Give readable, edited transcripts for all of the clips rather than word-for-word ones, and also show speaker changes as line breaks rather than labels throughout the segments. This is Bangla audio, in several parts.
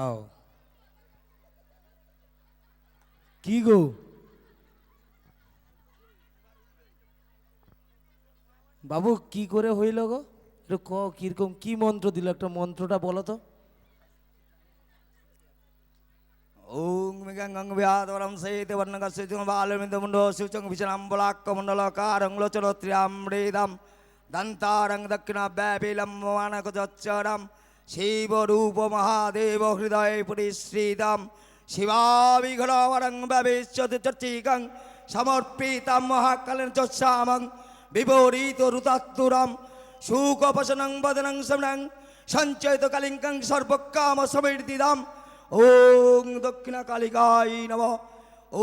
দাঁড়াও। কি গো বাবু, কি করে হইল গো? একটু কিরকম কি মন্ত্র দিল, একটা মন্ত্রটা বলো তো।
ওং মেঘাঙ্গং ব্যাধবরম সেতে বর্ণকস্য বালমিন্দমুণ্ডো সূচং বিচরম বলাক্কমণ্ডলকারং লোচনত্র্যামৃদম দন্তারং দক্ষিণাব্যাপিলম মানকজচ্চরম শিবরূপ মহাদেব হৃদয়ে পরিশ্রিতম শিবাবিঘ্নবরং ব্যবিচ্যতি চর্চিকং সমর্পিতম মহাকালেন চস্যামং বিপরীত ঋতাত্তুরম সুখোপশনং বদনং সমনং সঞ্চয়িত কালিঙ্কং সর্বকাম সমৃদ্ধিদাম। ওং দক্ষিণা কালিকায় নমঃ।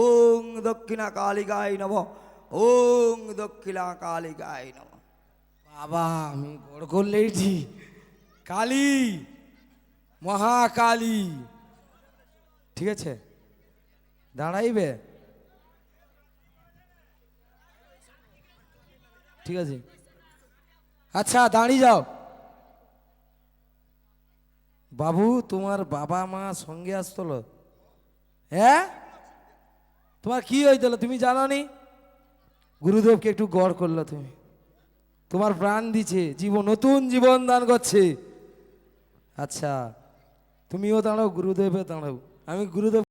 ওং দক্ষিণা কালিকায় নমঃ। ওং দক্ষিণা কালিকায় নমঃ।
বাবা আমি গড় করলেই ঠিক। কালী, মহাকালী, ঠিক আছে দাঁড়াইবে, ঠিক আছে আচ্ছা দাঁড়িয়ে যাও। বাবু তোমার বাবা মা সঙ্গে আসতল? হ্যাঁ, তোমার কি হইতল তুমি জানো নি? গুরুদেবকে একটু গড় করলো তুমি, তোমার প্রাণ দিছে, জীবন নতুন জীবন দান করছে। আচ্ছা তুমিও দাঁড়াও, গুরুদেবে দাঁড়াও। আমি গুরুদেব